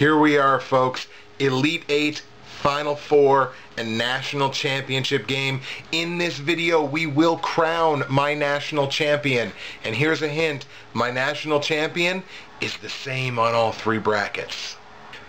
Here we are, folks. Elite Eight, Final Four, and National Championship game. In this video, we will crown my national champion. And here's a hint, my national champion is the same on all three brackets.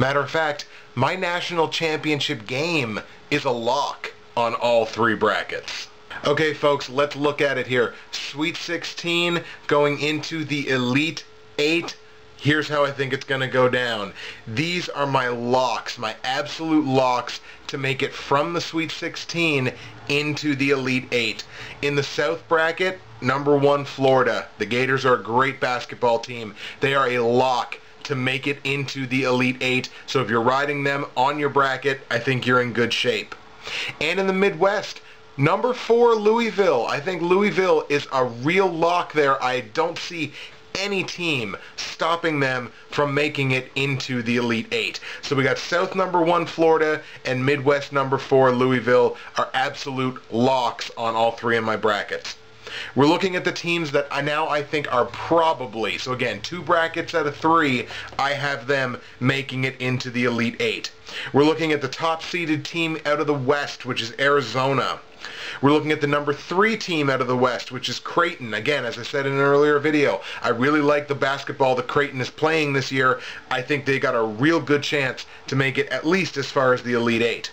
Matter of fact, my national championship game is a lock on all three brackets. Okay, folks, let's look at it here. Sweet 16 going into the Elite 8. Here's how I think it's going to go down. These are my locks, my absolute locks to make it from the Sweet 16 into the Elite 8. In the South bracket, number 1, Florida. The Gators are a great basketball team. They are a lock to make it into the Elite 8. So if you're riding them on your bracket, I think you're in good shape. And in the Midwest, number 4, Louisville. I think Louisville is a real lock there. I don't see any team stopping them from making it into the Elite 8. So we got South number 1, Florida, and Midwest number 4, Louisville are absolute locks on all three of my brackets. We're looking at the teams that I think are probably, so again, 2 brackets out of 3, I have them making it into the Elite 8. We're looking at the top-seeded team out of the West, which is Arizona. We're looking at the number 3 team out of the West, which is Creighton. Again, as I said in an earlier video, I really like the basketball that Creighton is playing this year. I think they got a real good chance to make it at least as far as the Elite 8.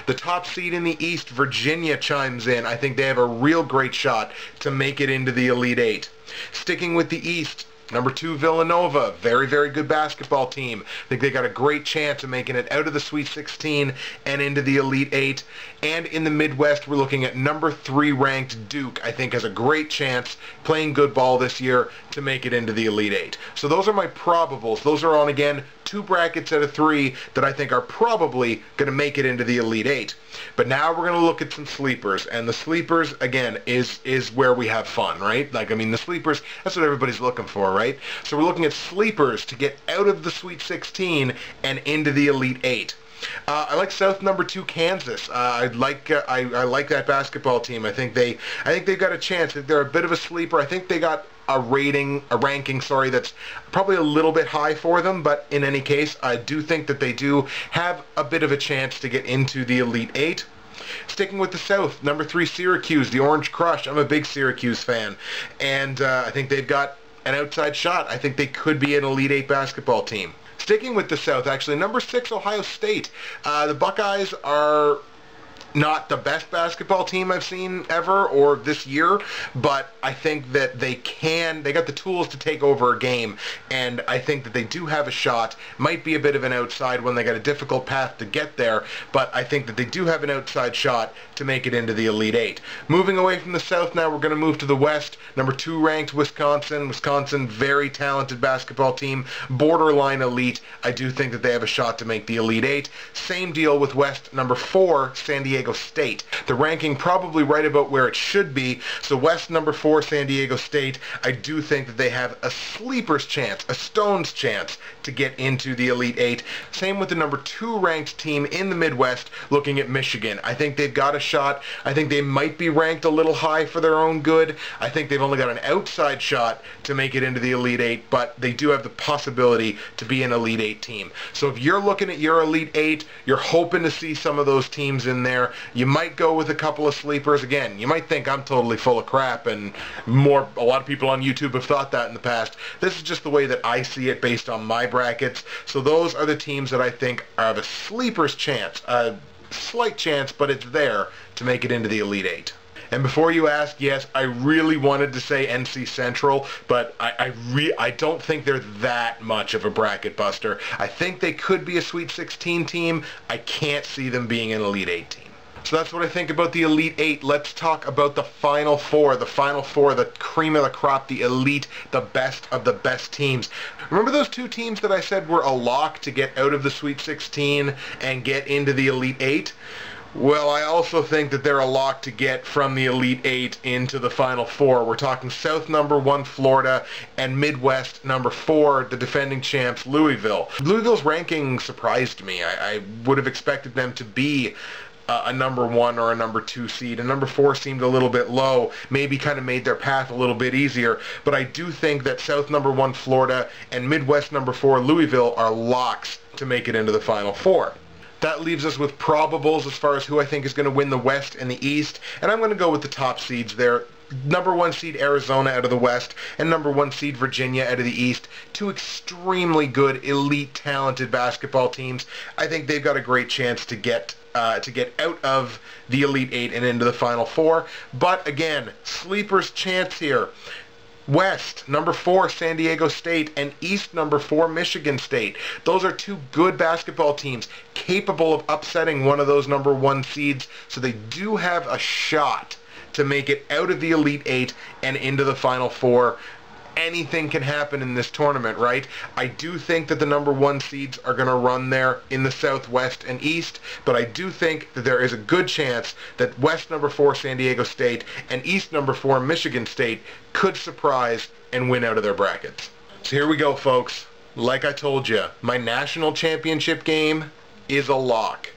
The top seed in the East, Virginia, chimes in. I think they have a real great shot to make it into the Elite 8. Sticking with the East, number 2, Villanova, very, very good basketball team. I think they got a great chance of making it out of the Sweet 16 and into the Elite 8. And in the Midwest, we're looking at number 3 ranked Duke. I think has a great chance, playing good ball this year, to make it into the Elite 8. So those are my probables. Those are on, again, 2 brackets out of 3 that I think are probably going to make it into the Elite 8. But now we're going to look at some sleepers. And the sleepers, again, is where we have fun, right? Like, I mean, the sleepers, that's what everybody's looking for, right? So we're looking at sleepers to get out of the Sweet 16 and into the Elite 8. I like South number 2, Kansas. I like that basketball team. I think they've got a chance. They're a bit of a sleeper. I think they got a ranking, that's probably a little bit high for them, but in any case, I do think that they do have a bit of a chance to get into the Elite 8. Sticking with the South, number 3, Syracuse, the Orange Crush. I'm a big Syracuse fan, and I think they've got an outside shot. I think they could be an Elite 8 basketball team. Sticking with the South, actually, number 6, Ohio State. The Buckeyes are not the best basketball team I've seen ever or this year, but I think that they got the tools to take over a game, and I think that they do have a shot. Might be a bit of an outside when they got a difficult path to get there, but I think that they do have an outside shot to make it into the Elite 8. Moving away from the South now, we're going to move to the West. Number 2 ranked Wisconsin. Wisconsin, very talented basketball team, borderline elite. I do think that they have a shot to make the Elite 8. Same deal with West, number 4, San Diego State. The ranking probably right about where it should be. So West number 4, San Diego State, I do think that they have a sleeper's chance, a stone's chance to get into the Elite 8. Same with the number 2 ranked team in the Midwest, looking at Michigan. I think they've got a shot. I think they might be ranked a little high for their own good. I think they've only got an outside shot to make it into the Elite 8, but they do have the possibility to be an Elite 8 team. So if you're looking at your Elite 8, you're hoping to see some of those teams in there. You might go with a couple of sleepers. Again, you might think I'm totally full of crap, and a lot of people on YouTube have thought that in the past. This is just the way that I see it based on my brackets. So those are the teams that I think have a sleeper's chance, a slight chance, but it's there to make it into the Elite 8. And before you ask, yes, I really wanted to say NC Central, but I don't think they're that much of a bracket buster. I think they could be a Sweet 16 team. I can't see them being an Elite 8 team. So that's what I think about the Elite 8. Let's talk about the Final Four. The Final Four, the cream of the crop, the elite, the best of the best teams. Remember those 2 teams that I said were a lock to get out of the Sweet 16 and get into the Elite 8? Well, I also think that they're a lock to get from the Elite 8 into the Final Four. We're talking South number 1, Florida, and Midwest number 4, the defending champs, Louisville. Louisville's ranking surprised me. I would have expected them to be a number 1 or a number 2 seed. And number 4 seemed a little bit low, maybe kind of made their path a little bit easier. But I do think that South number 1 Florida and Midwest number 4 Louisville are locks to make it into the Final Four. That leaves us with probables as far as who I think is going to win the West and the East, and I'm going to go with the top seeds there. Number 1 seed Arizona out of the West and number 1 seed Virginia out of the East. Two extremely good, elite, talented basketball teams. I think they've got a great chance to get out of the Elite Eight and into the Final Four. But again, sleeper's chance here. West, number 4, San Diego State, and East, number 4, Michigan State. Those are two good basketball teams capable of upsetting one of those number 1 seeds, so they do have a shot to make it out of the Elite Eight and into the Final Four. Anything can happen in this tournament, right? I do think that the number 1 seeds are going to run there in the Southwest and East, but I do think that there is a good chance that West number 4 San Diego State and East number 4 Michigan State could surprise and win out of their brackets. So here we go, folks. Like I told you, my national championship game is a lock.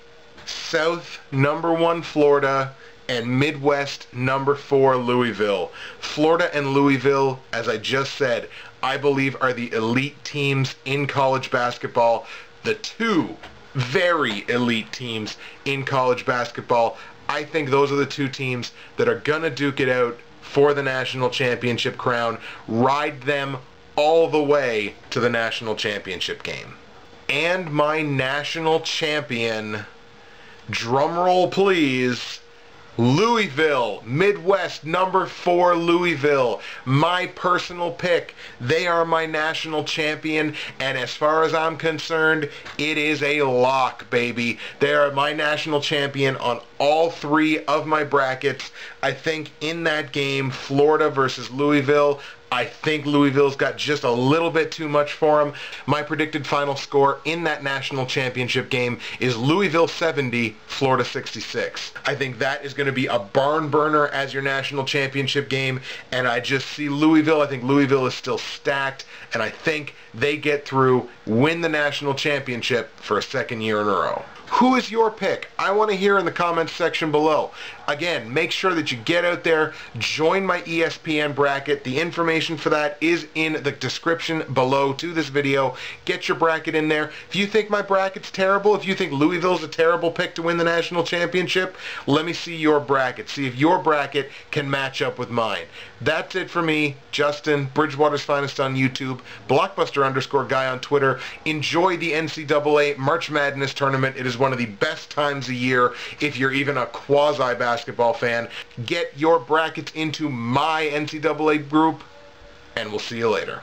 South number 1 Florida and Midwest number 4 Louisville. Florida and Louisville, as I just said, I believe are the elite teams in college basketball. The two very elite teams in college basketball. I think those are the two teams that are going to duke it out for the national championship crown. Ride them all the way to the national championship game. And my national champion, drumroll please, Louisville, Midwest number 4 Louisville, my personal pick. They are my national champion, and as far as I'm concerned, it is a lock, baby. They are my national champion on all 3 of my brackets. I think in that game, Florida versus Louisville, I think Louisville's got just a little bit too much for them. My predicted final score in that national championship game is Louisville 70, Florida 66. I think that is going to be a barn burner as your national championship game, and I just see Louisville. I think Louisville is still stacked, and I think they get through, win the national championship for a 2nd year in a row. Who is your pick? I want to hear in the comments section below. Again, make sure that you get out there, join my ESPN bracket. The information for that is in the description below to this video. Get your bracket in there. If you think my bracket's terrible, if you think Louisville's a terrible pick to win the national championship, let me see your bracket. See if your bracket can match up with mine. That's it for me, Justin, Bridgewater's Finest on YouTube, Blockbuster_guy on Twitter. Enjoy the NCAA March Madness tournament. It is one of the best times a year if you're even a quasi-basketball fan. Get your brackets into my NCAA group, and we'll see you later.